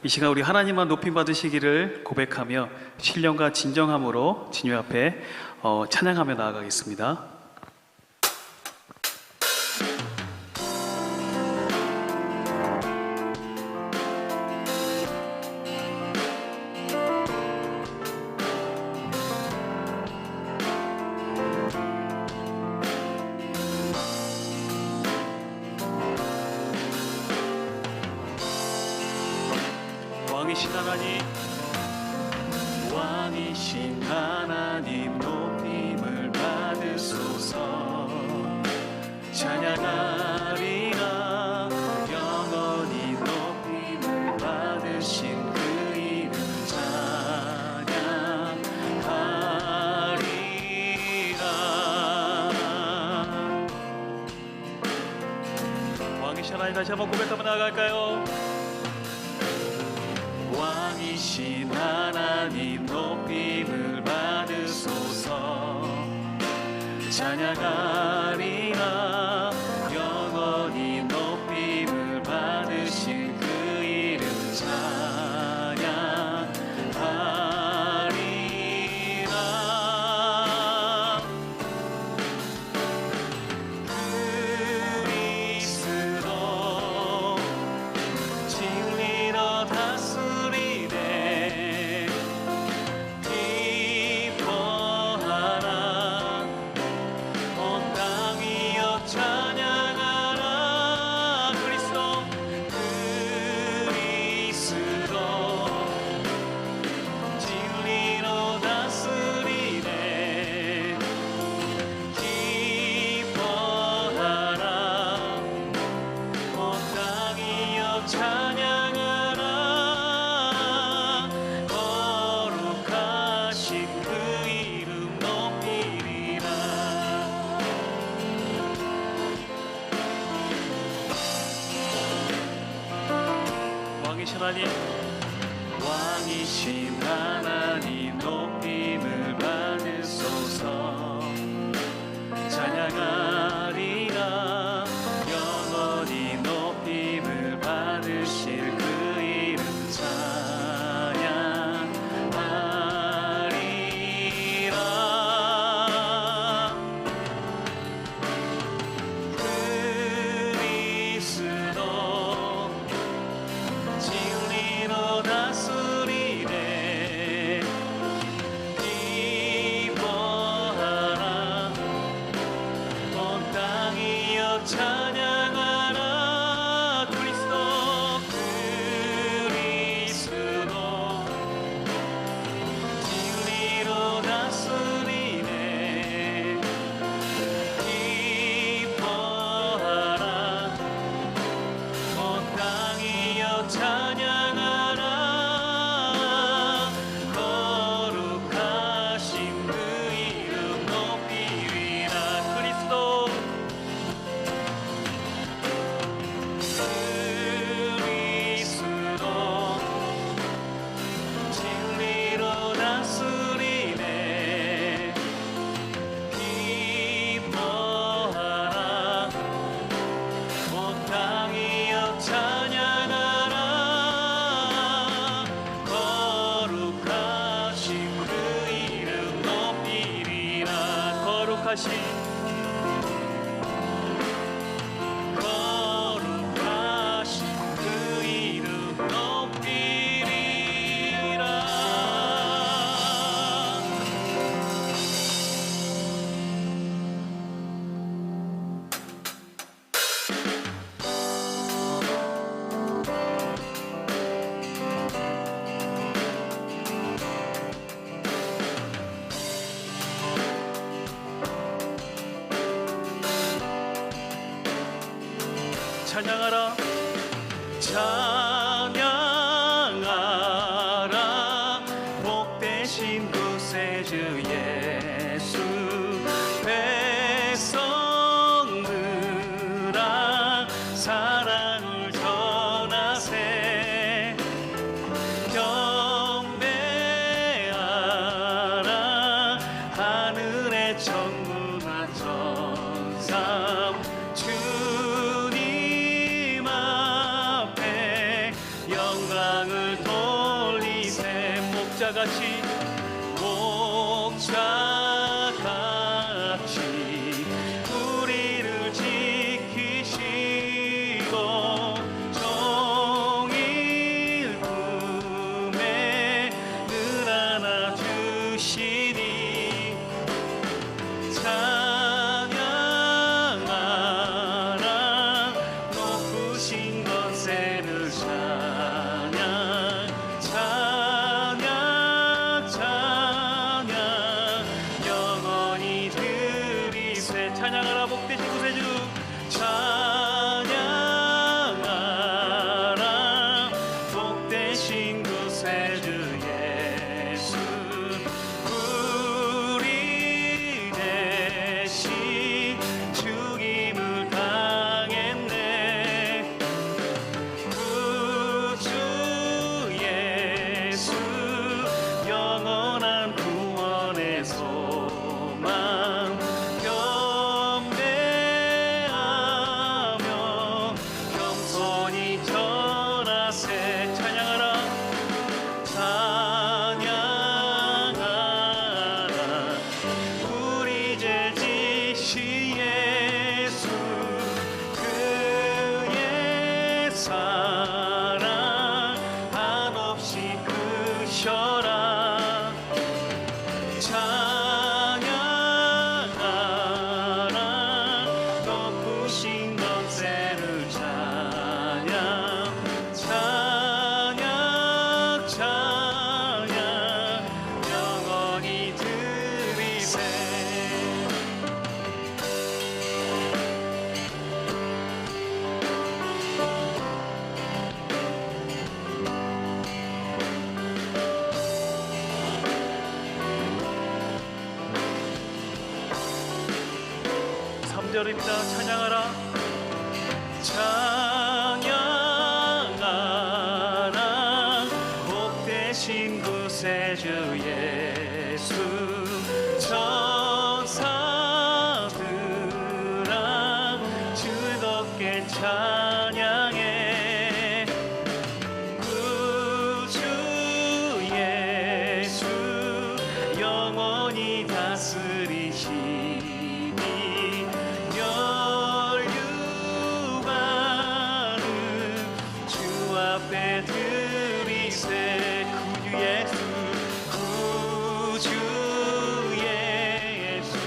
이 시간 우리 하나님만 높임 받으시기를 고백하며 신령과 진정함으로 진유 앞에 찬양하며 나아가겠습니다. 왕이신 하나님, 왕이신 하나님 높임을 받으소서. 찬양하리라 영원히 높임을 받으신 그 이름 찬양하리라. 왕이신 하나님 다시 한번 고백하며 나아갈까요? 왕이신 하나님 높임을 받으소서. 찬양하리라 영원히 높임을 받으신 그 이름 찬양하리라. 그리스도 진리로 다스리네. 기뻐하라 온 땅이여 찬양하라. 그리스도 진리로 다스리네. 기뻐하라 온 땅이여 찬양하라. 거룩하신 그 이름 높이리라. 왕이신 하나님, 왕이신 하나님 높임을 받으소서. 찬양하리라 영원히 높임을 받으실 그 이름 찬양하리라. 그리스도 진리로 다스리네. 기뻐하라 온 땅이여 찬양하라. 그리스도 진리로 다스리네. 기뻐하라 온 땅이여 찬양하라. 거룩하신 그 이름 높이리라. 그리스도 진리로 다스리네. 기뻐하라 온 땅이여 찬양하라. 거룩하신 그 이름 높이리라. 거룩하신 그 이름 높이리라. 찬양하라 찬양하라 복되신 구세주 예수. 백성들아 사랑을 전하세. 경배하라 하늘의 천군과 천사 주님 목자같이 우리를 지키시고 종일 품에 늘 안아주시니 찬양하라 높으신 권세를 찬양 영원히 드리세 찬양하라 복되신 구세주 찬양하라 복되신 구세주 예수 우리 대신 죽임을 당했네 구주 예수 영원한 구원의 소망 경배하며 겸손히 전하세 찬양하라 찬양하라 우리 죄 지시 예수 그의 사랑 한없이 크셔라 찬양하라 높으신 권세를 찬양 영원히 드리세 삼절입니다 찬양하라 찬양하라 복되신 구세주 예수 천사들아 즐겁게 찬양해 구주 예수 영원히 다스리시니 멸류관을 주 앞에 드리세 구주 예수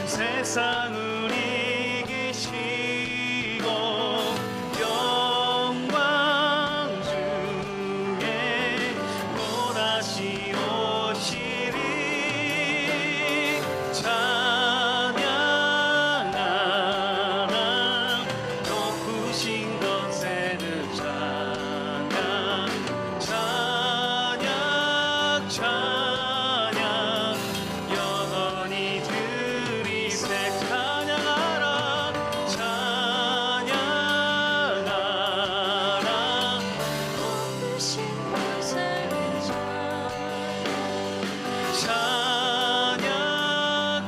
세상을 이기시고 영광 중에 또다시 오시리 찬양하라 높으신 권세를 찬양 영원히 드리세 찬양하라 높으신 권세를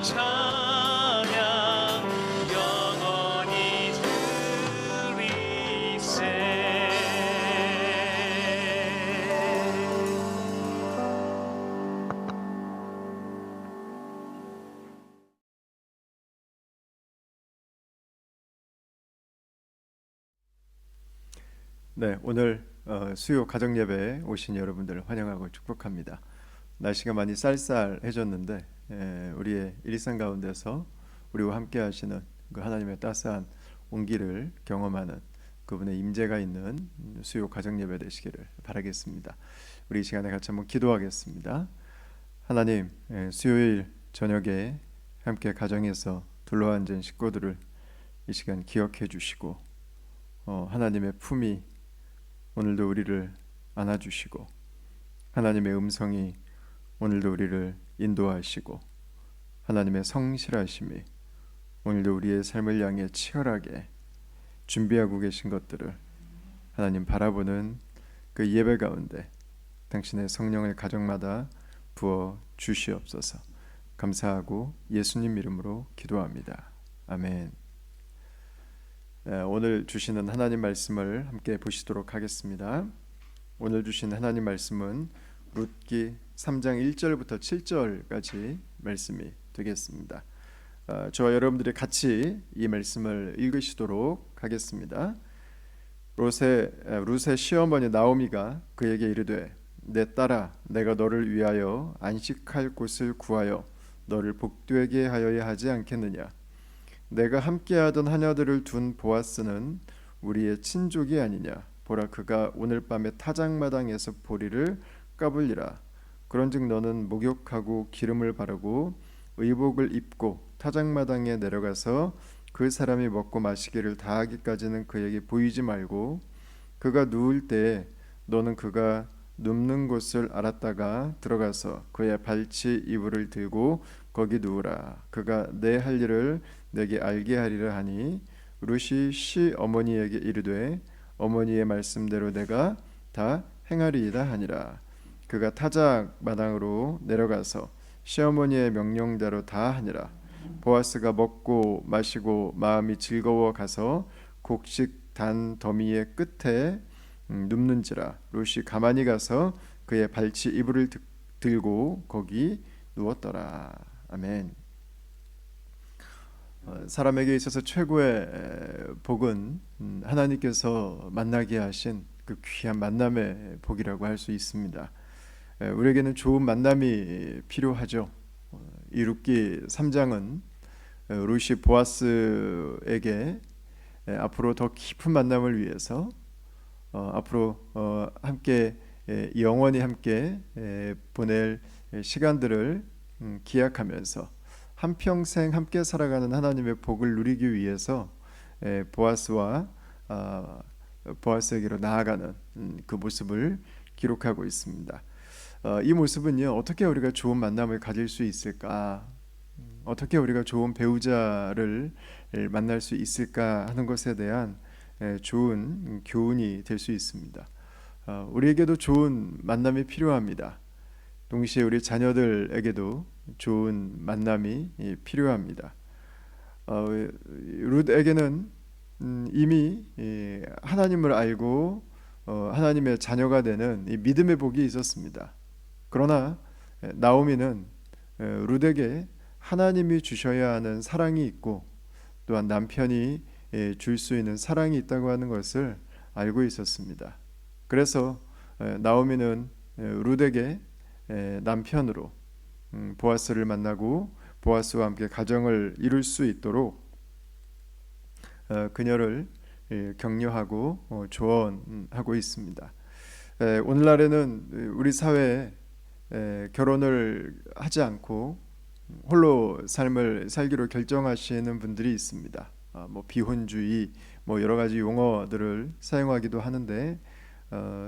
찬양 영원히 드리세 네, 오늘 수요 가정 예배에 오신 여러분들을 환영하고 축복합니다. 날씨가 많이 쌀쌀해졌는데 우리의 일상 가운데서 우리와 함께 하시는 그 하나님의 따스한 온기를 경험하는 그분의 임재가 있는 수요 가정 예배 되시기를 바라겠습니다. 우리 이 시간에 같이 한번 기도하겠습니다. 하나님, 수요일 저녁에 함께 가정에서 둘러앉은 식구들을 이 시간 기억해 주시고 하나님의 품이 오늘도 우리를 안아주시고 하나님의 음성이 오늘도 우리를 인도하시고 하나님의 성실하심이 오늘도 우리의 삶을 향해 치열하게 준비하고 계신 것들을 하나님 바라보는 그 예배 가운데 당신의 성령을 가정마다 부어 주시옵소서. 감사하고 예수님 이름으로 기도합니다. 아멘. 오늘 주시는 하나님 말씀을 함께 보시도록 하겠습니다. 오늘 주신 하나님 말씀은 룻기 3장 1절부터 7절까지 말씀이 되겠습니다. 저와 여러분들이 같이 이 말씀을 읽으시도록 하겠습니다. 룻의 시어머니 나오미가 그에게 이르되 내 딸아 내가 너를 위하여 안식할 곳을 구하여 너를 복되게 하여야 하지 않겠느냐. 내가 함께하던 하녀들을 둔 보아스는 우리의 친족이 아니냐. 보라 그가 오늘 밤에 타작마당에서 보리를 까불리라. 그런즉 너는 목욕하고 기름을 바르고 의복을 입고 타작마당에 내려가서 그 사람이 먹고 마시기를 다하기까지는 그에게 보이지 말고 그가 누울 때 너는 그가 눕는 곳을 알았다가 들어가서 그의 발치 이불을 들고 거기 누우라. 그가 내 할 일을 내게 알게 하리라 하니 룻이 시 어머니에게 이르되 어머니의 말씀대로 내가 다 행하리이다 하니라. 그가 타작 마당으로 내려가서 시어머니의 명령대로 다 하니라. 보아스가 먹고 마시고 마음이 즐거워 가서 곡식 단 더미의 끝에 눕는지라. 룻이 가만히 가서 그의 발치 이불을 들고 거기 누웠더라. 아멘. 사람에게 있어서 최고의 복은 하나님께서 만나게 하신 그 귀한 만남의 복이라고 할 수 있습니다. 우리에게는 좋은 만남이 필요하죠. 이 룻기 3장은 룻이 보아스에게 앞으로 더 깊은 만남을 위해서 앞으로 함께 영원히 함께 보낼 시간들을 기약하면서 한평생 함께 살아가는 하나님의 복을 누리기 위해서 보아스에게로 나아가는 그 모습을 기록하고 있습니다. 이 모습은요, 어떻게 우리가 좋은 만남을 가질 수 있을까? 어떻게 우리가 좋은 배우자를 만날 수 있을까 하는 것에 대한 좋은 교훈이 될 수 있습니다. 우리에게도 좋은 만남이 필요합니다. 동시에 우리 자녀들에게도 좋은 만남이 필요합니다. 룻에게는 이미 하나님을 알고 하나님의 자녀가 되는 이 믿음의 복이 있었습니다. 그러나 나오미는 룻에게 하나님이 주셔야 하는 사랑이 있고 또한 남편이 줄 수 있는 사랑이 있다고 하는 것을 알고 있었습니다. 그래서 나오미는 룻에게 남편으로 보아스를 만나고 보아스와 함께 가정을 이룰 수 있도록 그녀를 격려하고 조언하고 있습니다. 오늘날에는 우리 사회에 결혼을 하지 않고 홀로 삶을 살기로 결정하시는 분들이 있습니다. 비혼주의 여러 가지 용어들을 사용하기도 하는데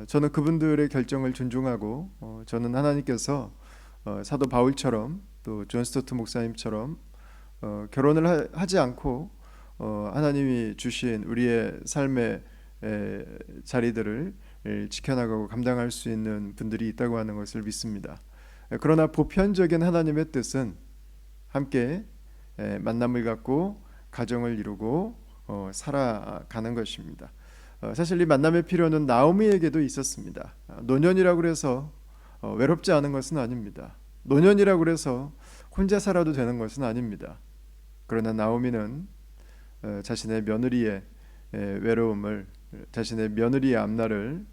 저는 그분들의 결정을 존중하고 저는 하나님께서 사도 바울처럼 또 존 스토트 목사님처럼 결혼을 하지 않고 하나님이 주신 우리의 삶의 자리들을 지켜나가고 감당할 수 있는 분들이 있다고 하는 것을 믿습니다. 그러나 보편적인 하나님의 뜻은 함께 만남을 갖고 가정을 이루고 살아가는 것입니다. 사실 이 만남의 필요는 나오미에게도 있었습니다. 노년이라고 해서 외롭지 않은 것은 아닙니다. 노년이라고 해서 혼자 살아도 되는 것은 아닙니다. 그러나 나오미는 자신의 며느리의 외로움을, 자신의 며느리의 앞날을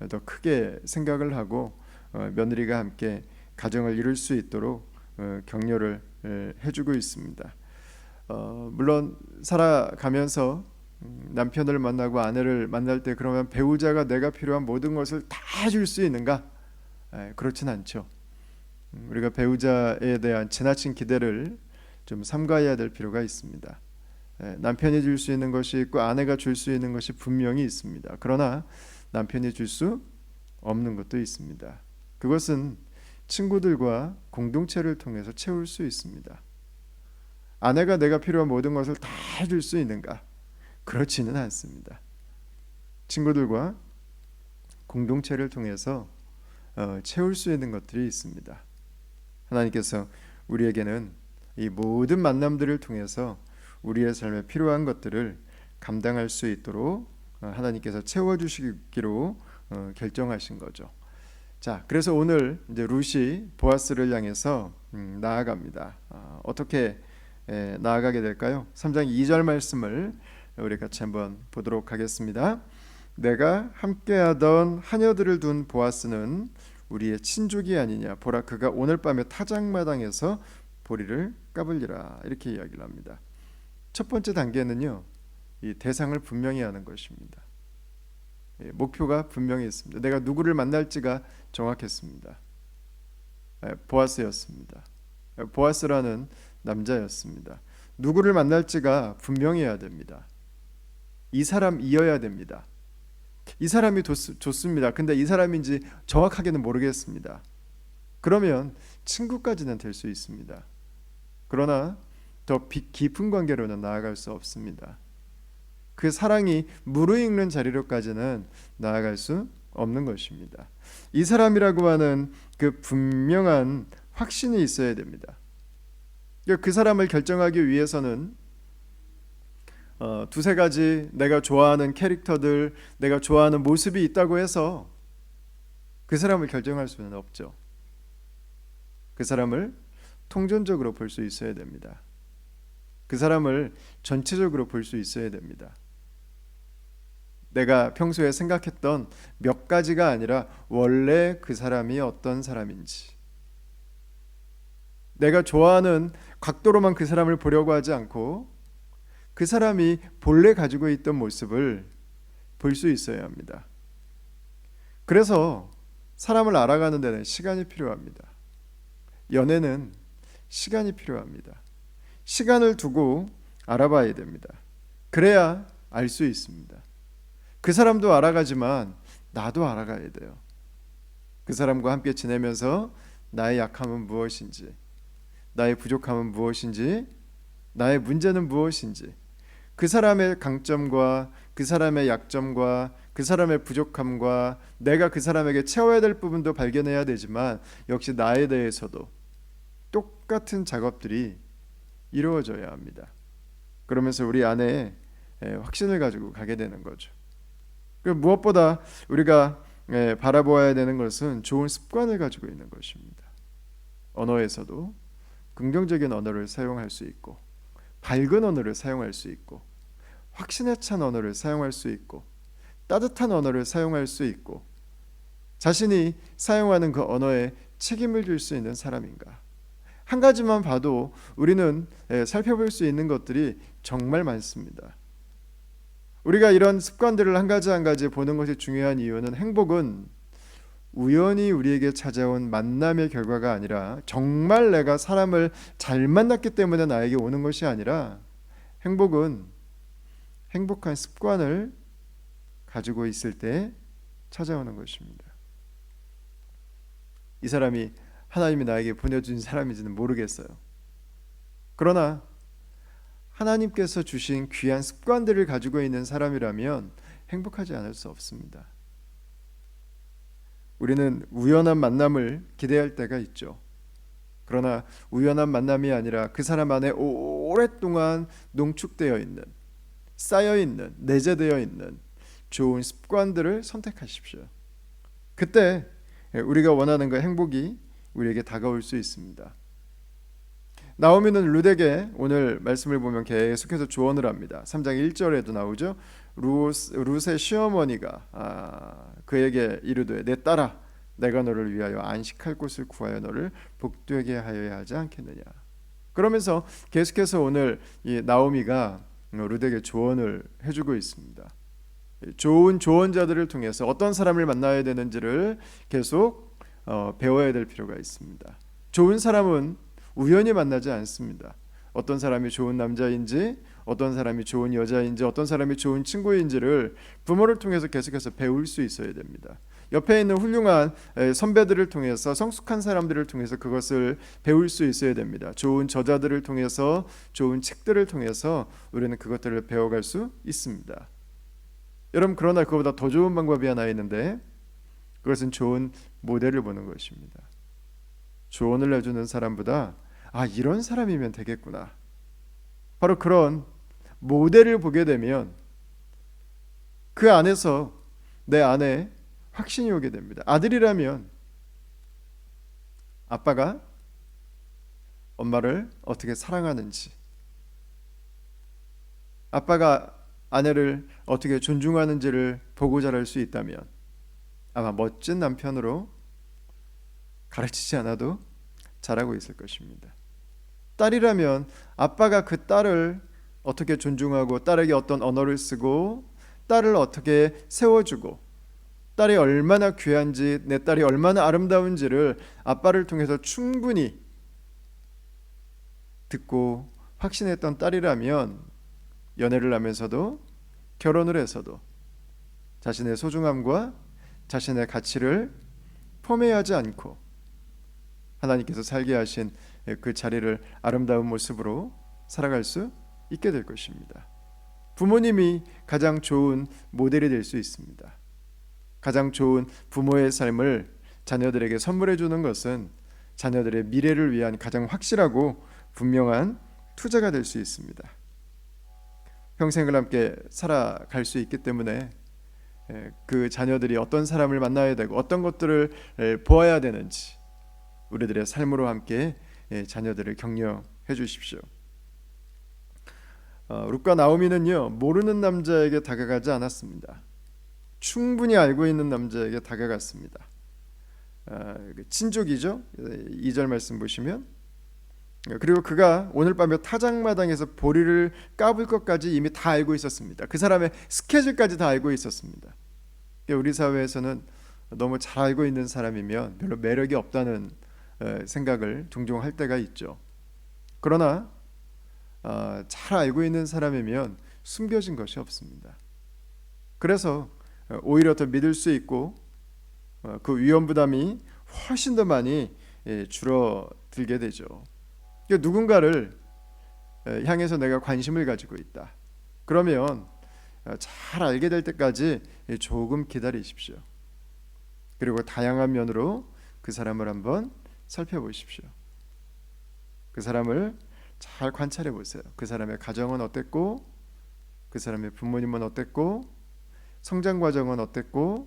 더 크게 생각을 하고 며느리가 함께 가정을 이룰 수 있도록 격려를 해주고 있습니다. 물론 살아가면서 남편을 만나고 아내를 만날 때 그러면 배우자가 내가 필요한 모든 것을 다 줄 수 있는가? 그렇진 않죠. 우리가 배우자에 대한 지나친 기대를 좀 삼가해야 될 필요가 있습니다. 남편이 줄 수 있는 것이 있고 아내가 줄 수 있는 것이 분명히 있습니다. 그러나 남편이 줄 수 없는 것도 있습니다. 그것은 친구들과 공동체를 통해서 채울 수 있습니다. 아내가 내가 필요한 모든 것을 다 줄 수 있는가? 그렇지는 않습니다. 친구들과 공동체를 통해서 채울 수 있는 것들이 있습니다. 하나님께서 우리에게는 이 모든 만남들을 통해서 우리의 삶에 필요한 것들을 감당할 수 있도록 하나님께서 채워주시기로 결정하신 거죠. 자, 그래서 오늘 이제 룻이 보아스를 향해서 나아갑니다. 어떻게 나아가게 될까요? 3장 2절 말씀을 우리 같이 한번 보도록 하겠습니다. 내가 함께하던 하녀들을 둔 보아스는 우리의 친족이 아니냐. 보라, 그가 오늘 밤에 타작마당에서 보리를 까불리라. 이렇게 이야기를 합니다. 첫 번째 단계는요, 이 대상을 분명히 하는 것입니다. 목표가 분명히 있습니다. 내가 누구를 만날지가 정확했습니다. 보아스였습니다. 보아스라는 남자였습니다. 누구를 만날지가 분명해야 됩니다. 이 사람이어야 됩니다. 이 사람이 좋습니다. 근데 이 사람인지 정확하게는 모르겠습니다. 그러면 친구까지는 될 수 있습니다. 그러나 더 깊은 관계로는 나아갈 수 없습니다. 그 사랑이 무르익는 자리로까지는 나아갈 수 없는 것입니다. 이 사람이라고 하는 그 분명한 확신이 있어야 됩니다. 그 사람을 결정하기 위해서는 두세 가지 내가 좋아하는 캐릭터들, 내가 좋아하는 모습이 있다고 해서 그 사람을 결정할 수는 없죠. 그 사람을 통전적으로 볼 수 있어야 됩니다. 그 사람을 전체적으로 볼 수 있어야 됩니다. 내가 평소에 생각했던 몇 가지가 아니라 원래 그 사람이 어떤 사람인지, 내가 좋아하는 각도로만 그 사람을 보려고 하지 않고 그 사람이 본래 가지고 있던 모습을 볼 수 있어야 합니다. 그래서 사람을 알아가는 데는 시간이 필요합니다. 연애는 시간이 필요합니다. 시간을 두고 알아봐야 됩니다. 그래야 알 수 있습니다. 그 사람도 알아가지만 나도 알아가야 돼요. 그 사람과 함께 지내면서 나의 약함은 무엇인지, 나의 부족함은 무엇인지, 나의 문제는 무엇인지, 그 사람의 강점과 그 사람의 약점과 그 사람의 부족함과 내가 그 사람에게 채워야 될 부분도 발견해야 되지만 역시 나에 대해서도 똑같은 작업들이 이루어져야 합니다. 그러면서 우리 안에 확신을 가지고 가게 되는 거죠. 무엇보다 우리가 바라보아야 되는 것은 좋은 습관을 가지고 있는 것입니다. 언어에서도 긍정적인 언어를 사용할 수 있고, 밝은 언어를 사용할 수 있고, 확신에 찬 언어를 사용할 수 있고, 따뜻한 언어를 사용할 수 있고, 자신이 사용하는 그 언어에 책임을 질 수 있는 사람인가. 한 가지만 봐도 우리는 살펴볼 수 있는 것들이 정말 많습니다. 우리가 이런 습관들을 한 가지 한 가지 보는 것이 중요한 이유는 행복은 우연히 우리에게 찾아온 만남의 결과가 아니라 정말 내가 사람을 잘 만났기 때문에 나에게 오는 것이 아니라 행복은 행복한 습관을 가지고 있을 때 찾아오는 것입니다. 이 사람이 하나님이 나에게 보내준 사람인지는 모르겠어요. 그러나 하나님께서 주신 귀한 습관들을 가지고 있는 사람이라면 행복하지 않을 수 없습니다. 우리는 우연한 만남을 기대할 때가 있죠. 그러나 우연한 만남이 아니라 그 사람 안에 오랫동안 농축되어 있는, 쌓여 있는, 내재되어 있는 좋은 습관들을 선택하십시오. 그때 우리가 원하는 그 행복이 우리에게 다가올 수 있습니다. 나오미는 룻에게 오늘 말씀을 보면 계속해서 조언을 합니다. 3장 1절에도 나오죠. 룻의 시어머니가 그에게 이르되 내 딸아, 내가 너를 위하여 안식할 곳을 구하여 너를 복되게 하여야 하지 않겠느냐. 그러면서 계속해서 오늘 이 나오미가 룻에게 조언을 해주고 있습니다. 좋은 조언자들을 통해서 어떤 사람을 만나야 되는지를 계속 배워야 될 필요가 있습니다. 좋은 사람은 우연히 만나지 않습니다. 어떤 사람이 좋은 남자인지, 어떤 사람이 좋은 여자인지, 어떤 사람이 좋은 친구인지를 부모를 통해서 계속해서 배울 수 있어야 됩니다. 옆에 있는 훌륭한 선배들을 통해서, 성숙한 사람들을 통해서 그것을 배울 수 있어야 됩니다. 좋은 저자들을 통해서, 좋은 책들을 통해서 우리는 그것들을 배워갈 수 있습니다. 여러분, 그러나 그보다 더 좋은 방법이 하나 있는데 그것은 좋은 모델을 보는 것입니다. 조언을 해주는 사람보다 이런 사람이면 되겠구나, 바로 그런 모델을 보게 되면 그 안에서 내 안에 확신이 오게 됩니다. 아들이라면 아빠가 엄마를 어떻게 사랑하는지, 아빠가 아내를 어떻게 존중하는지를 보고 자랄 수 있다면 아마 멋진 남편으로 가르치지 않아도 잘하고 있을 것입니다. 딸이라면 아빠가 그 딸을 어떻게 존중하고 딸에게 어떤 언어를 쓰고 딸을 어떻게 세워주고 딸이 얼마나 귀한지 내 딸이 얼마나 아름다운지를 아빠를 통해서 충분히 듣고 확신했던 딸이라면 연애를 하면서도 결혼을 해서도 자신의 소중함과 자신의 가치를 포기하지 않고 하나님께서 살게 하신 그 자리를 아름다운 모습으로 살아갈 수 있게 될 것입니다. 부모님이 가장 좋은 모델이 될 수 있습니다. 가장 좋은 부모의 삶을 자녀들에게 선물해 주는 것은 자녀들의 미래를 위한 가장 확실하고 분명한 투자가 될 수 있습니다. 평생을 함께 살아갈 수 있기 때문에 그 자녀들이 어떤 사람을 만나야 되고 어떤 것들을 보아야 되는지 우리들의 삶으로 함께 자녀들을 격려해 주십시오. 룻과 나오미는요, 모르는 남자에게 다가가지 않았습니다. 충분히 알고 있는 남자에게 다가갔습니다. 친족이죠. 2절 말씀 보시면, 그리고 그가 오늘 밤에 타작마당에서 보리를 까불 것까지 이미 다 알고 있었습니다. 그 사람의 스케줄까지 다 알고 있었습니다. 우리 사회에서는 너무 잘 알고 있는 사람이면 별로 매력이 없다는 생각을 종종 할 때가 있죠. 그러나 잘 알고 있는 사람이면 숨겨진 것이 없습니다. 그래서 오히려 더 믿을 수 있고 그 위험 부담이 훨씬 더 많이 줄어들게 되죠. 누군가를 향해서 내가 관심을 가지고 있다. 그러면 잘 알게 될 때까지 조금 기다리십시오. 그리고 다양한 면으로 그 사람을 한번 살펴보십시오. 그 사람을 잘 관찰해 보세요. 그 사람의 가정은 어땠고, 그 사람의 부모님은 어땠고, 성장 과정은 어땠고,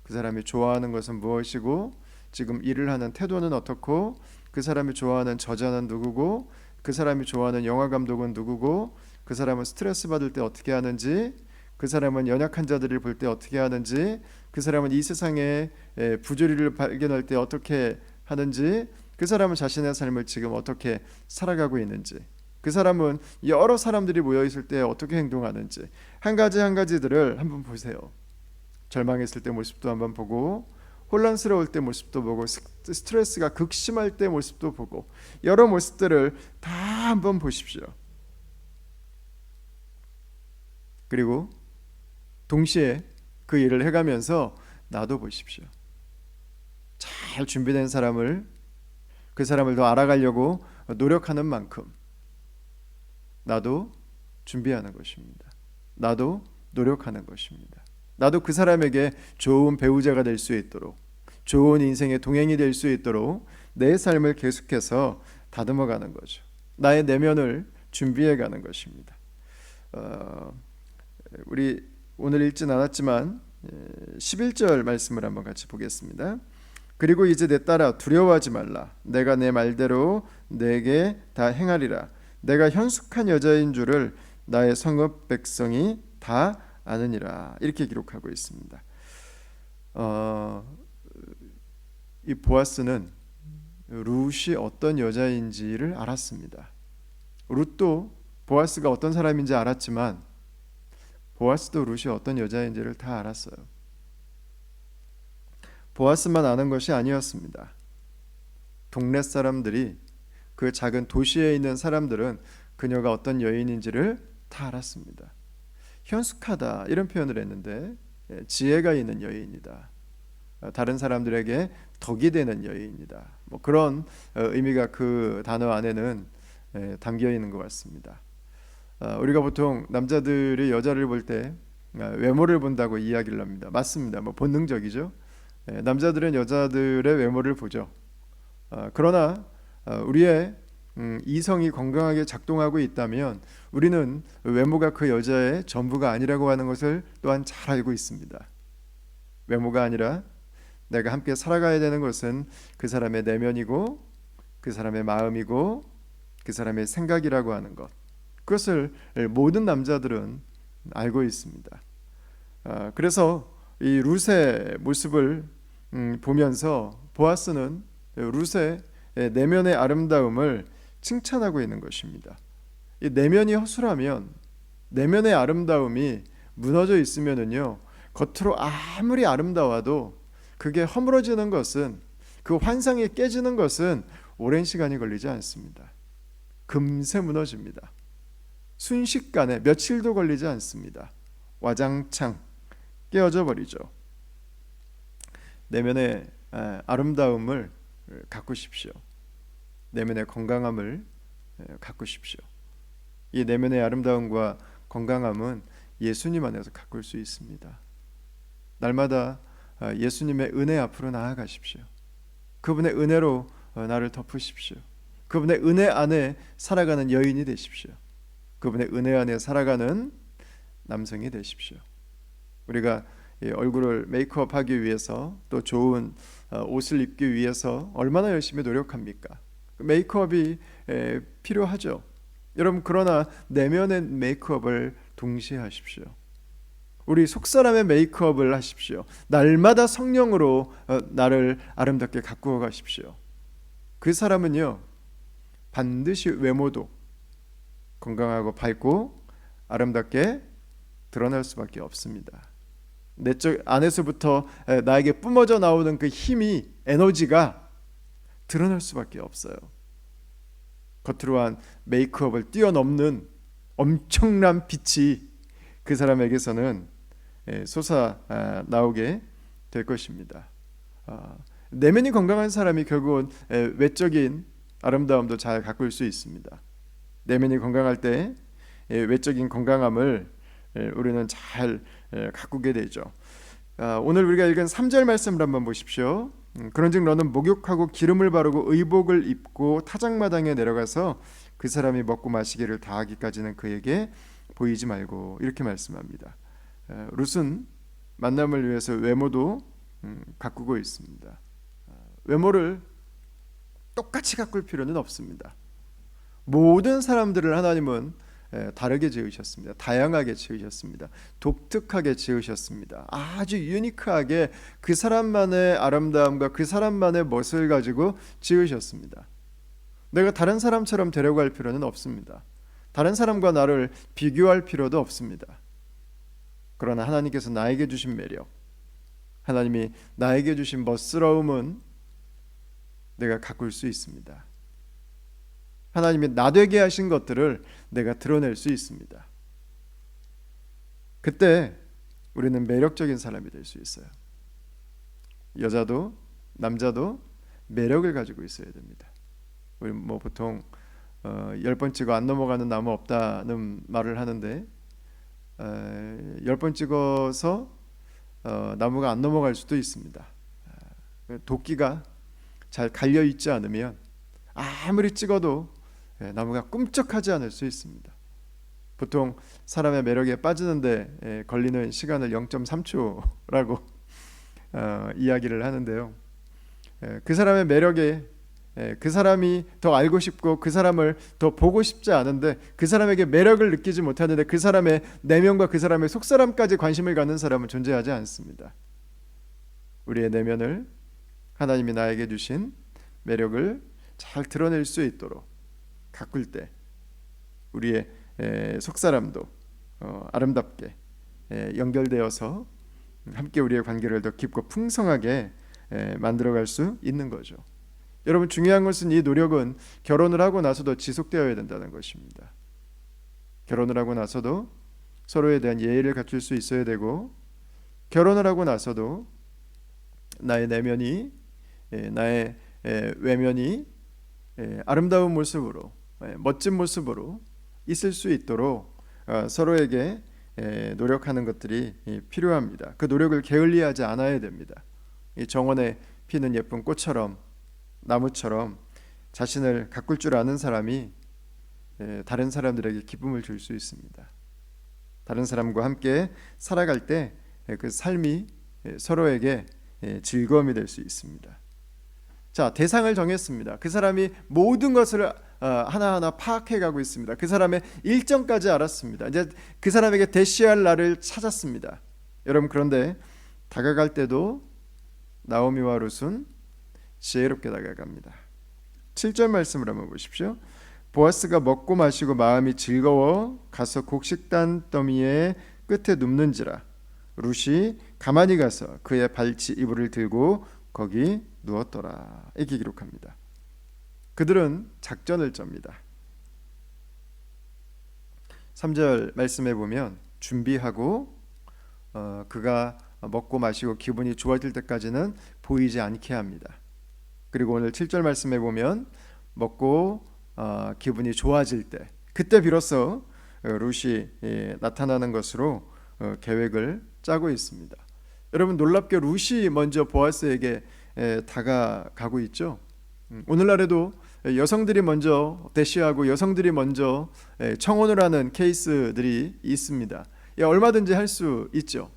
그 사람이 좋아하는 것은 무엇이고, 지금 일을 하는 태도는 어떻고, 그 사람이 좋아하는 저자는 누구고, 그 사람이 좋아하는 영화 감독은 누구고, 그 사람은 스트레스 받을 때 어떻게 하는지, 그 사람은 연약한 자들을 볼 때 어떻게 하는지, 그 사람은 이 세상에 부조리를 발견할 때 어떻게 하는지, 그 사람은 자신의 삶을 지금 어떻게 살아가고 있는지, 그 사람은 여러 사람들이 모여 있을 때 어떻게 행동하는지 한 가지 한 가지들을 한번 보세요. 절망했을 때 모습도 한번 보고, 혼란스러울 때 모습도 보고, 스트레스가 극심할 때 모습도 보고, 여러 모습들을 다 한번 보십시오. 그리고 동시에 그 일을 해가면서 나도 보십시오. 잘 준비된 사람을, 그 사람을 더 알아가려고 노력하는 만큼 나도 준비하는 것입니다. 나도 노력하는 것입니다. 나도 그 사람에게 좋은 배우자가 될 수 있도록, 좋은 인생의 동행이 될 수 있도록 내 삶을 계속해서 다듬어가는 거죠. 나의 내면을 준비해가는 것입니다. 우리 오늘 읽진 않았지만 11절 말씀을 한번 같이 보겠습니다. 그리고 이제 내 딸아 두려워하지 말라. 내가 내 말대로 내게 다 행하리라. 내가 현숙한 여자인 줄을 나의 성읍 백성이 다 아느니라. 이렇게 기록하고 있습니다. 이 보아스는 룻이 어떤 여자인지를 알았습니다. 룻도 보아스가 어떤 사람인지 알았지만 보아스도 룻이 어떤 여자인지를 다 알았어요. 보아스만 아는 것이 아니었습니다. 동네 사람들이, 그 작은 도시에 있는 사람들은 그녀가 어떤 여인인지를 다 알았습니다. 현숙하다 이런 표현을 했는데 지혜가 있는 여인이다. 다른 사람들에게 덕이 되는 여인이다. 뭐 그런 의미가 그 단어 안에는 담겨 있는 것 같습니다. 우리가 보통 남자들이 여자를 볼 때 외모를 본다고 이야기를 합니다. 맞습니다. 뭐 본능적이죠. 남자들은 여자들의 외모를 보죠. 그러나 우리의 이성이 건강하게 작동하고 있다면 우리는 외모가 그 여자의 전부가 아니라고 하는 것을 또한 잘 알고 있습니다. 외모가 아니라 내가 함께 살아가야 되는 것은 그 사람의 내면이고 그 사람의 마음이고 그 사람의 생각이라고 하는 것, 그것을 모든 남자들은 알고 있습니다. 그래서 이 룻의 모습을 보면서 보아스는 룻의 내면의 아름다움을 칭찬하고 있는 것입니다. 이 내면이 허술하면, 내면의 아름다움이 무너져 있으면은요, 겉으로 아무리 아름다워도 그게 허물어지는 것은, 그 환상이 깨지는 것은 오랜 시간이 걸리지 않습니다. 금세 무너집니다. 순식간에 며칠도 걸리지 않습니다. 와장창 깨어져 버리죠. 내면의 아름다움을 가꾸십시오. 내면의 건강함을 가꾸십시오. 이 내면의 아름다움과 건강함은 예수님 안에서 가꿀 수 있습니다. 날마다 예수님의 은혜 앞으로 나아가십시오. 그분의 은혜로 나를 덮으십시오. 그분의 은혜 안에 살아가는 여인이 되십시오. 그분의 은혜 안에 살아가는 남성이 되십시오. 우리가 얼굴을 메이크업하기 위해서, 또 좋은 옷을 입기 위해서 얼마나 열심히 노력합니까? 메이크업이 필요하죠. 여러분, 그러나 내면의 메이크업을 동시에 하십시오. 우리 속사람의 메이크업을 하십시오. 날마다 성령으로 나를 아름답게 가꾸어 가십시오. 그 사람은요, 반드시 외모도 건강하고 밝고 아름답게 드러날 수밖에 없습니다. 내적 안에서부터 나에게 뿜어져 나오는 그 힘이, 에너지가 드러날 수밖에 없어요. 겉으로 한 메이크업을 뛰어넘는 엄청난 빛이 그 사람에게서는 솟아 나오게 될 것입니다. 내면이 건강한 사람이 결국은 외적인 아름다움도 잘 가꿀 수 있습니다. 내면이 건강할 때 외적인 건강함을 우리는 잘 가꾸게 되죠. 오늘 우리가 읽은 3절 말씀을 한번 보십시오. 그런즉 너는 목욕하고 기름을 바르고 의복을 입고 타작마당에 내려가서 그 사람이 먹고 마시기를 다하기까지는 그에게 보이지 말고, 이렇게 말씀합니다. 룻은 만남을 위해서 외모도 가꾸고 있습니다. 외모를 똑같이 가꿀 필요는 없습니다. 모든 사람들을 하나님은 다르게 지으셨습니다. 다양하게 지으셨습니다. 독특하게 지으셨습니다. 아주 유니크하게 그 사람만의 아름다움과 그 사람만의 멋을 가지고 지으셨습니다. 내가 다른 사람처럼 되려고 할 필요는 없습니다. 다른 사람과 나를 비교할 필요도 없습니다. 그러나 하나님께서 나에게 주신 매력, 하나님이 나에게 주신 멋스러움은 내가 가꿀 수 있습니다. 하나님이 나되게 하신 것들을 내가 드러낼 수 있습니다. 그때 우리는 매력적인 사람이 될 수 있어요. 여자도 남자도 매력을 가지고 있어야 됩니다. 우리 보통 10번 찍어 안 넘어가는 나무 없다는 말을 하는데 10번 찍어서 나무가 안 넘어갈 수도 있습니다. 도끼가 잘 갈려 있지 않으면 아무리 찍어도 나무가 꿈쩍하지 않을 수 있습니다. 보통 사람의 매력에 빠지는데 걸리는 시간을 0.3초라고 이야기를 하는데요. 그 사람의 매력에 그 사람이 더 알고 싶고 그 사람을 더 보고 싶지 않은데, 그 사람에게 매력을 느끼지 못하는데 그 사람의 내면과 그 사람의 속사람까지 관심을 갖는 사람은 존재하지 않습니다. 우리의 내면을 하나님이 나에게 주신 매력을 잘 드러낼 수 있도록 가꿀 때 우리의 속사람도 아름답게 연결되어서 함께 우리의 관계를 더 깊고 풍성하게 만들어갈 수 있는 거죠. 여러분, 중요한 것은 이 노력은 결혼을 하고 나서도 지속되어야 된다는 것입니다. 결혼을 하고 나서도 서로에 대한 예의를 갖출 수 있어야 되고, 결혼을 하고 나서도 나의 내면이, 나의 외면이 아름다운 모습으로, 멋진 모습으로 있을 수 있도록 서로에게 노력하는 것들이 필요합니다. 그 노력을 게을리하지 않아야 됩니다. 이 정원에 피는 예쁜 꽃처럼, 나무처럼 자신을 가꿀 줄 아는 사람이 다른 사람들에게 기쁨을 줄 수 있습니다. 다른 사람과 함께 살아갈 때 그 삶이 서로에게 즐거움이 될 수 있습니다. 자, 대상을 정했습니다. 그 사람이 모든 것을 하나하나 파악해 가고 있습니다. 그 사람의 일정까지 알았습니다. 이제 그 사람에게 대시할 날을 찾았습니다. 여러분, 그런데 다가갈 때도 나오미와 룻은 지혜롭게 다가갑니다. 7절 말씀을 한번 보십시오. 보아스가 먹고 마시고 마음이 즐거워 가서 곡식단 더미의 끝에 눕는지라 룻이 가만히 가서 그의 발치 이불을 들고 거기 누웠더라. 이렇게 기록합니다. 그들은 작전을 짭니다. 3절 말씀에 보면 준비하고 그가 먹고 마시고 기분이 좋아질 때까지는 보이지 않게 합니다. 그리고 오늘 7절 말씀에 보면 먹고 기분이 좋아질 때 그때 비로소 룻이 나타나는 것으로 계획을 짜고 있습니다. 여러분, 놀랍게 룻이 먼저 보아스에게 다가가고 있죠. 오늘날에도 여성들이 먼저 대시하고 여성들이 먼저 청혼을 하는 케이스들이 있습니다. 얼마든지 할 수 있죠.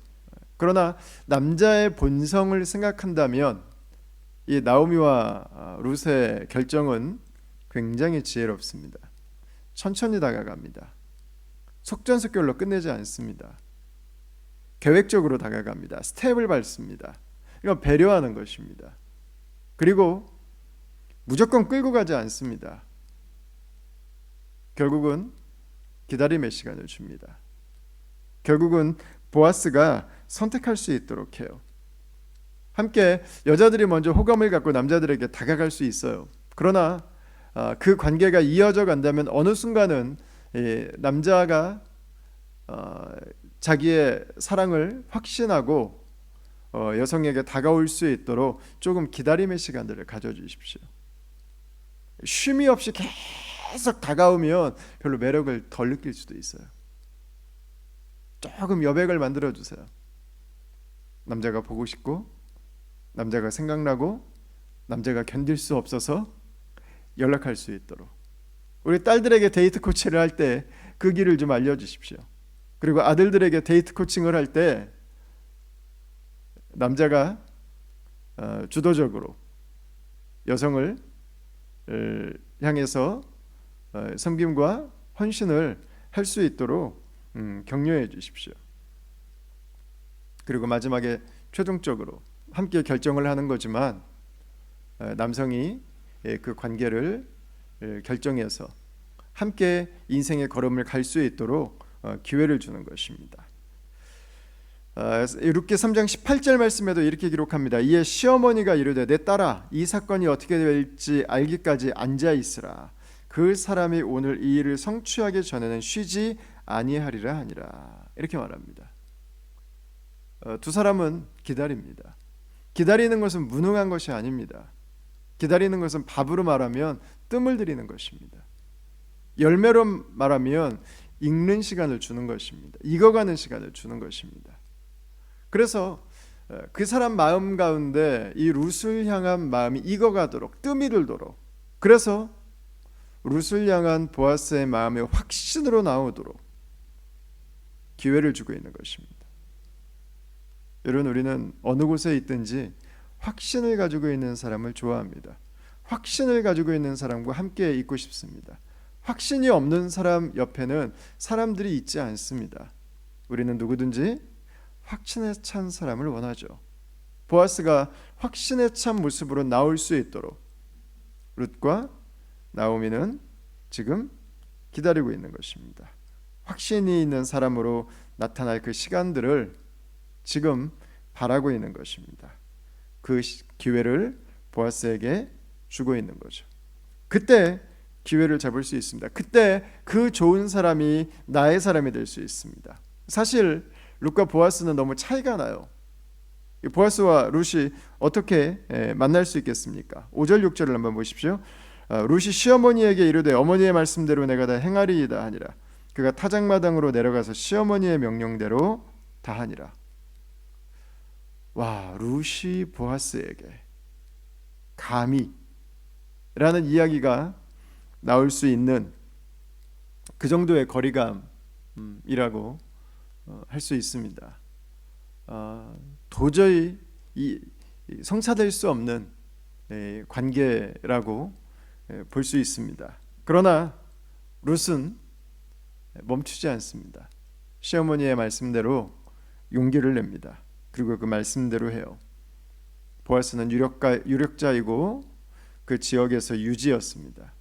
그러나 남자의 본성을 생각한다면 이 나오미와 룻의 결정은 굉장히 지혜롭습니다. 천천히 다가갑니다. 속전속결로 끝내지 않습니다. 계획적으로 다가갑니다. 스텝을 밟습니다. 이건 배려하는 것입니다. 그리고 무조건 끌고 가지 않습니다. 결국은 기다림의 시간을 줍니다. 결국은 보아스가 선택할 수 있도록 해요. 함께 여자들이 먼저 호감을 갖고 남자들에게 다가갈 수 있어요. 그러나 그 관계가 이어져 간다면 어느 순간은 남자가 자기의 사랑을 확신하고 여성에게 다가올 수 있도록 조금 기다림의 시간들을 가져주십시오. 쉼이 없이 계속 다가오면 별로 매력을 덜 느낄 수도 있어요. 조금 여백을 만들어주세요. 남자가 보고 싶고 남자가 생각나고 남자가 견딜 수 없어서 연락할 수 있도록 우리 딸들에게 데이트 코치를 할 때 그 길을 좀 알려주십시오. 그리고 아들들에게 데이트 코칭을 할 때 남자가 주도적으로 여성을 향해서 섬김과 헌신을 할 수 있도록 격려해 주십시오. 그리고 마지막에 최종적으로 함께 결정을 하는 거지만 남성이 그 관계를 결정해서 함께 인생의 걸음을 갈 수 있도록 기회를 주는 것입니다. 룻기 3장 18절 말씀에도 이렇게 기록합니다. 이에 시어머니가 이르되 내 딸아 이 사건이 어떻게 될지 알기까지 앉아 있으라. 그 사람이 오늘 이 일을 성취하기 전에는 쉬지 아니하리라 하니라. 이렇게 말합니다. 두 사람은 기다립니다. 기다리는 것은 무능한 것이 아닙니다. 기다리는 것은 밥으로 말하면 뜸을 들이는 것입니다. 열매로 말하면 읽는 시간을 주는 것입니다. 익어가는 시간을 주는 것입니다. 그래서 그 사람 마음 가운데 이 룻을 향한 마음이 익어가도록 뜸이 들도록 그래서 룻을 향한 보아스의 마음의 확신으로 나오도록 기회를 주고 있는 것입니다. 여러분, 우리는 어느 곳에 있든지 확신을 가지고 있는 사람을 좋아합니다. 확신을 가지고 있는 사람과 함께 있고 싶습니다. 확신이 없는 사람 옆에는 사람들이 있지 않습니다. 우리는 누구든지 확신에 찬 사람을 원하죠. 보아스가 확신에 찬 모습으로 나올 수 있도록 룻과 나오미는 지금 기다리고 있는 것입니다. 확신이 있는 사람으로 나타날 그 시간들을 지금 바라고 있는 것입니다. 그 기회를 보아스에게 주고 있는 거죠. 그때 기회를 잡을 수 있습니다. 그때 그 좋은 사람이 나의 사람이 될 수 있습니다. 사실 룻과 보아스는 너무 차이가 나요. 보아스와 룻이 어떻게 만날 수 있겠습니까? 5절 6절을 한번 보십시오. 룻이 시어머니에게 이르되 어머니의 말씀대로 내가 다 행하리이다 하니라. 그가 타작마당으로 내려가서 시어머니의 명령대로 다 하니라. 와, 룻이 보아스에게 감히 라는 이야기가 나올 수 있는 그 정도의 거리감이라고 할 수 있습니다. 도저히 성사될 수 없는 관계라고 볼 수 있습니다. 그러나 룻은 멈추지 않습니다. 시어머니의 말씀대로 용기를 냅니다. 그리고 그 말씀대로 해요. 보아스는 유력자이고 그 지역에서 유지였습니다.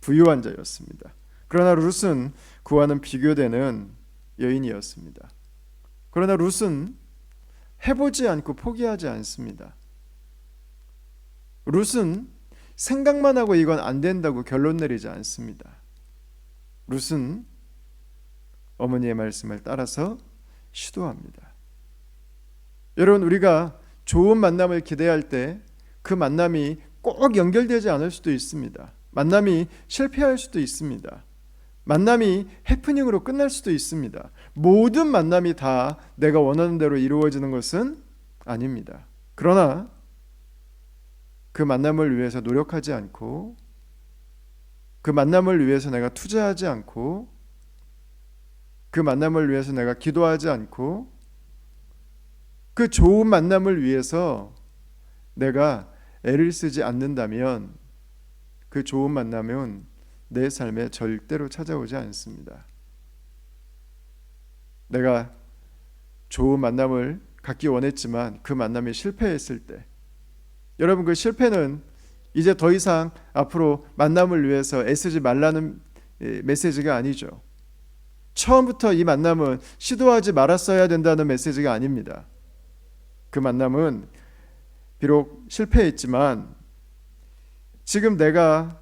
부유한 자였습니다. 그러나 룻은 그와는 비교되는 여인이었습니다. 그러나 룻은 해보지 않고 포기하지 않습니다. 룻은 생각만 하고 이건 안 된다고 결론 내리지 않습니다. 룻은 어머니의 말씀을 따라서 시도합니다. 여러분, 우리가 좋은 만남을 기대할 때 그 만남이 꼭 연결되지 않을 수도 있습니다. 만남이 실패할 수도 있습니다. 만남이 해프닝으로 끝날 수도 있습니다. 모든 만남이 다 내가 원하는 대로 이루어지는 것은 아닙니다. 그러나 그 만남을 위해서 노력하지 않고, 그 만남을 위해서 내가 투자하지 않고, 그 만남을 위해서 내가 기도하지 않고, 그 좋은 만남을 위해서 내가 애를 쓰지 않는다면 그 좋은 만남은 내 삶에 절대로 찾아오지 않습니다. 내가 좋은 만남을 갖기 원했지만 그 만남이 실패했을 때, 여러분, 그 실패는 이제 더 이상 앞으로 만남을 위해서 애쓰지 말라는 메시지가 아니죠. 처음부터 이 만남은 시도하지 말았어야 된다는 메시지가 아닙니다. 그 만남은 비록 실패했지만 지금 내가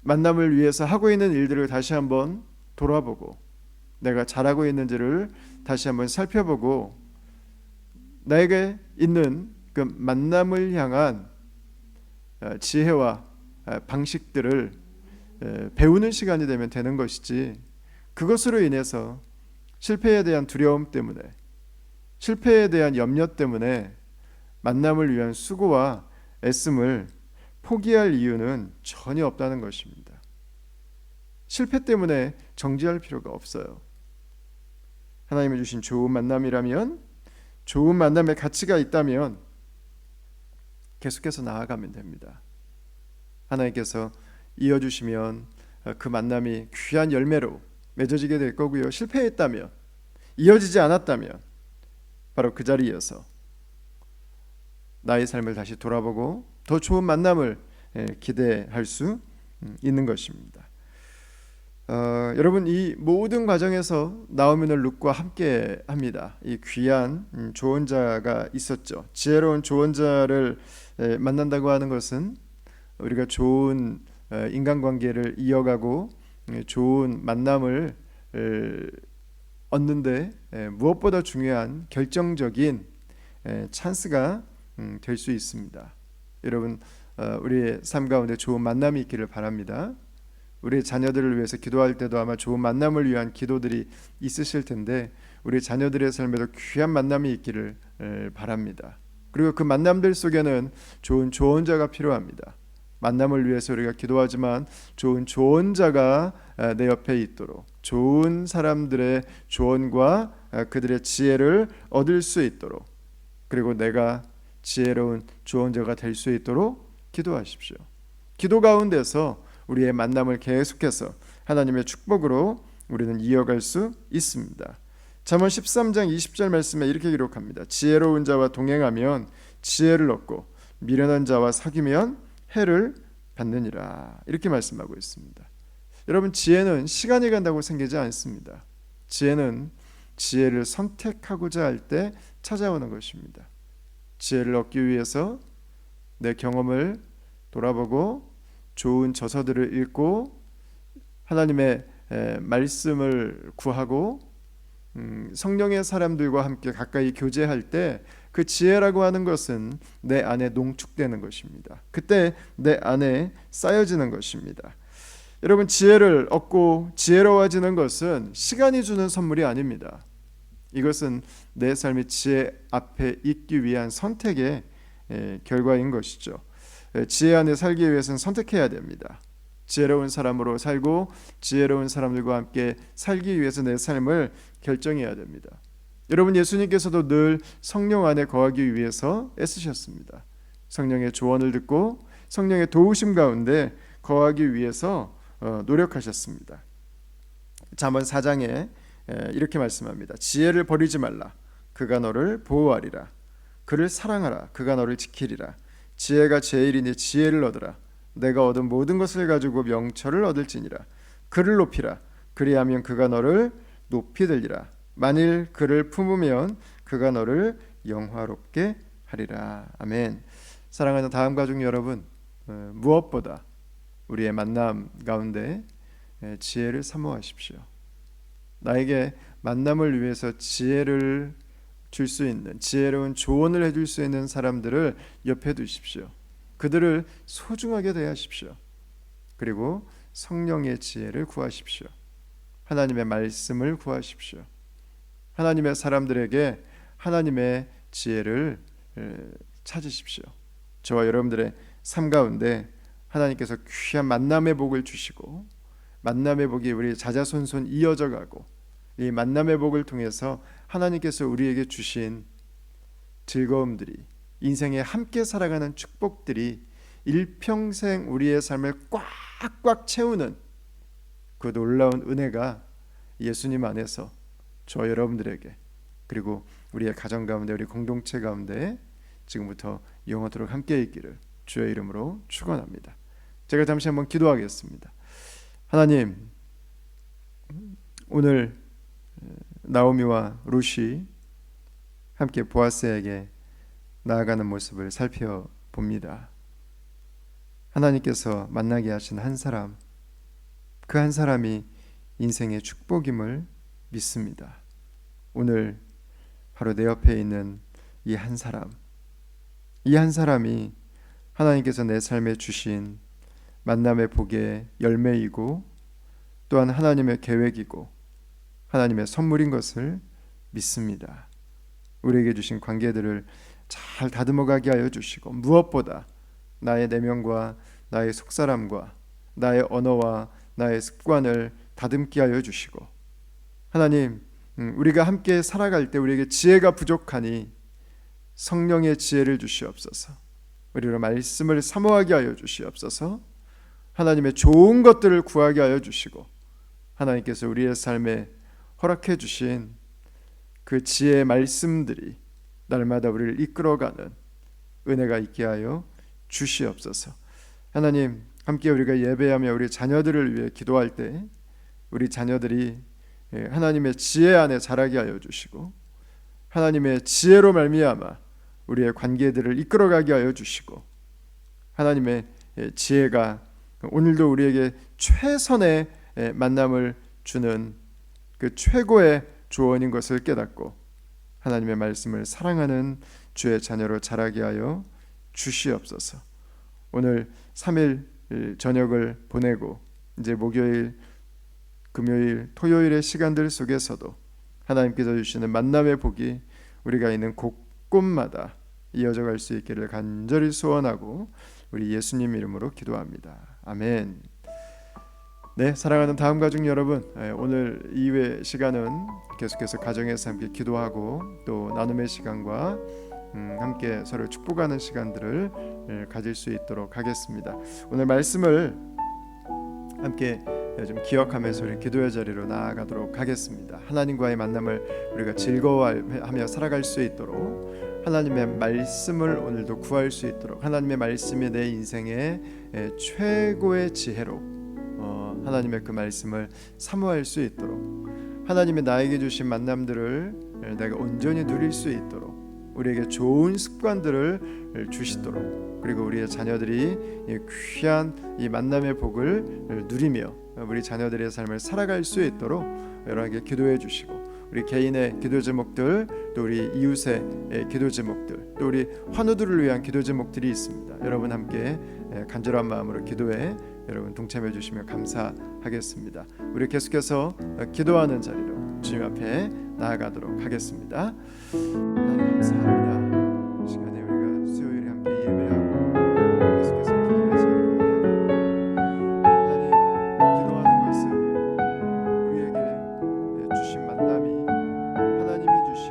만남을 위해서 하고 있는 일들을 다시 한번 돌아보고, 내가 잘하고 있는지를 다시 한번 살펴보고, 나에게 있는 그 만남을 향한 지혜와 방식들을 배우는 시간이 되는 것이지, 그것으로 인해서 실패에 대한 두려움 때문에, 실패에 대한 염려 때문에 만남을 위한 수고와 애씀을 포기할 이유는 전혀 없다는 것입니다. 실패 때문에 정지할 필요가 없어요. 하나님이 주신 좋은 만남이라면, 좋은 만남의 가치가 있다면 계속해서 나아가면 됩니다. 하나님께서 이어주시면 그 만남이 귀한 열매로 맺어지게 될 거고요. 실패했다면, 이어지지 않았다면 바로 그 자리에서 나의 삶을 다시 돌아보고 더 좋은 만남을 기대할 수 있는 것입니다. 여러분, 이 모든 과정에서 나오미는 룻과 함께 합니다. 이 귀한 조언자가 있었죠. 지혜로운 조언자를 만난다고 하는 것은 우리가 좋은 인간관계를 이어가고 좋은 만남을 얻는데 무엇보다 중요한 결정적인 찬스가 될 수 있습니다. 여러분, 우리의 삶 가운데 좋은 만남이 있기를 바랍니다. 우리 자녀들을 위해서 기도할 때도 아마 좋은 만남을 위한 기도들이 있으실 텐데, 우리 자녀들의 삶에도 귀한 만남이 있기를 바랍니다. 그리고 그 만남들 속에는 좋은 조언자가 필요합니다. 만남을 위해서 우리가 기도하지만 좋은 조언자가 내 옆에 있도록, 좋은 사람들의 조언과 그들의 지혜를 얻을 수 있도록, 그리고 내가 지혜로운 조언자가 될 수 있도록 기도하십시오. 기도 가운데서 우리의 만남을 계속해서 하나님의 축복으로 우리는 이어갈 수 있습니다. 잠언 13장 20절 말씀에 이렇게 기록합니다. 지혜로운 자와 동행하면 지혜를 얻고 미련한 자와 사귀면 해를 받느니라. 이렇게 말씀하고 있습니다. 여러분, 지혜는 시간이 간다고 생기지 않습니다. 지혜는 지혜를 선택하고자 할 때 찾아오는 것입니다. 지혜를 얻기 위해서 내 경험을 돌아보고 좋은 저서들을 읽고 하나님의 말씀을 구하고 성령의 사람들과 함께 가까이 교제할 때 그 지혜라고 하는 것은 내 안에 농축되는 것입니다. 그때 내 안에 쌓여지는 것입니다. 여러분, 지혜를 얻고 지혜로워지는 것은 시간이 주는 선물이 아닙니다. 이것은 내 삶의 지혜 앞에 있기 위한 선택의 결과인 것이죠. 지혜 안에 살기 위해서는 선택해야 됩니다. 지혜로운 사람으로 살고 지혜로운 사람들과 함께 살기 위해서 내 삶을 결정해야 됩니다. 여러분, 예수님께서도 늘 성령 안에 거하기 위해서 애쓰셨습니다. 성령의 조언을 듣고 성령의 도우심 가운데 거하기 위해서 노력하셨습니다. 잠언 4장에 이렇게 말씀합니다. 지혜를 버리지 말라. 그가 너를 보호하리라. 그를 사랑하라. 그가 너를 지키리라. 지혜가 제일이니 지혜를 얻으라. 내가 얻은 모든 것을 가지고 명철을 얻을지니라. 그를 높이라. 그리하면 그가 너를 높이 들리라. 만일 그를 품으면 그가 너를 영화롭게 하리라. 아멘. 사랑하는 다음 가족 여러분, 무엇보다 우리의 만남 가운데 지혜를 사모하십시오. 나에게 만남을 위해서 지혜를 줄 수 있는, 지혜로운 조언을 해줄 수 있는 사람들을 옆에 두십시오. 그들을 소중하게 대하십시오. 그리고 성령의 지혜를 구하십시오. 하나님의 말씀을 구하십시오. 하나님의 사람들에게 하나님의 지혜를 찾으십시오. 저와 여러분들의 삶 가운데 하나님께서 귀한 만남의 복을 주시고, 만남의 복이 우리 자자손손 이어져 가고, 이 만남의 복을 통해서 하나님께서 우리에게 주신 즐거움들이, 인생에 함께 살아가는 축복들이 일평생 우리의 삶을 꽉꽉 채우는 그 놀라운 은혜가 예수님 안에서 저 여러분들에게, 그리고 우리의 가정 가운데, 우리 공동체 가운데 지금부터 영원토록 함께 있기를 주의 이름으로 축원합니다. 제가 잠시 한번 기도하겠습니다. 하나님, 오늘 나오미와 룻이 함께 보아스에게 나아가는 모습을 살펴봅니다. 하나님께서 만나게 하신 한 사람, 그 한 사람이 인생의 축복임을 믿습니다. 오늘 바로 내 옆에 있는 이 한 사람, 이 한 사람이 하나님께서 내 삶에 주신 만남의 복의 열매이고, 또한 하나님의 계획이고 하나님의 선물인 것을 믿습니다. 우리에게 주신 관계들을 잘 다듬어가게 하여 주시고, 무엇보다 나의 내면과 나의 속사람과 나의 언어와 나의 습관을 다듬게 하여 주시고, 하나님, 우리가 함께 살아갈 때 우리에게 지혜가 부족하니 성령의 지혜를 주시옵소서. 우리로 말씀을 사모하게 하여 주시옵소서. 하나님의 좋은 것들을 구하게 하여 주시고, 하나님께서 우리의 삶에 허락해 주신 그 지혜의 말씀들이 날마다 우리를 이끌어가는 은혜가 있게 하여 주시옵소서. 하나님, 함께 우리가 예배하며 우리 자녀들을 위해 기도할 때 우리 자녀들이 하나님의 지혜 안에 자라게 하여 주시고, 하나님의 지혜로 말미암아 우리의 관계들을 이끌어가게 하여 주시고, 하나님의 지혜가 오늘도 우리에게 최선의 만남을 주는 그 최고의 조언인 것을 깨닫고 하나님의 말씀을 사랑하는 주의 자녀로 자라게 하여 주시옵소서. 오늘 3일 저녁을 보내고 이제 목요일, 금요일, 토요일의 시간들 속에서도 하나님께서 주시는 만남의 복이 우리가 있는 곳곳마다 이어져 갈 수 있기를 간절히 소원하고 우리 예수님 이름으로 기도합니다. 아멘. 네, 사랑하는 다음 가족 여러분, 오늘 이후의 시간은 계속해서 가정에서 함께 기도하고 또 나눔의 시간과 함께 서로 축복하는 시간들을 가질 수 있도록 하겠습니다. 오늘 말씀을 함께 좀 기억하면서 우리 기도의 자리로 나아가도록 하겠습니다. 하나님과의 만남을 우리가 즐거워하며 살아갈 수 있도록, 하나님의 말씀을 오늘도 구할 수 있도록, 하나님의 말씀이 내 인생의 최고의 지혜로 하나님의 그 말씀을 사모할 수 있도록, 하나님이 나에게 주신 만남들을 내가 온전히 누릴 수 있도록 우리에게 좋은 습관들을 주시도록, 그리고 우리의 자녀들이 귀한 이 만남의 복을 누리며 우리 자녀들의 삶을 살아갈 수 있도록 여러분에게 기도해 주시고, 우리 개인의 기도 제목들, 또 우리 이웃의 기도 제목들, 또 우리 환우들을 위한 기도 제목들이 있습니다. 여러분 함께 간절한 마음으로 기도에 여러분 동참해 주시면 감사하겠습니다. 우리 계속해서 기도하는 자리로 주님 앞에 나아가도록 하겠습니다. 하나님 감사합니다. 이 시간에 우리가 수요일에 함께 예배하고 계속해서 기도의 자리로 나아갑니다. 하나님, 기도하는 것은 우리에게 주신 만남이, 하나님이 주신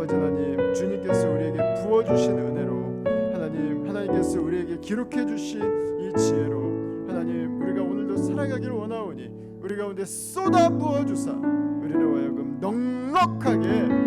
아버지 하나님, 주님께서 우리에게 부어주신 은혜로 하나님께서 우리에게 기록해 주신 이 지혜로 하나님, 우리가 오늘도 살아가기를 원하오니 우리 가운데 쏟아 부어 주사 우리로 하여금 넉넉하게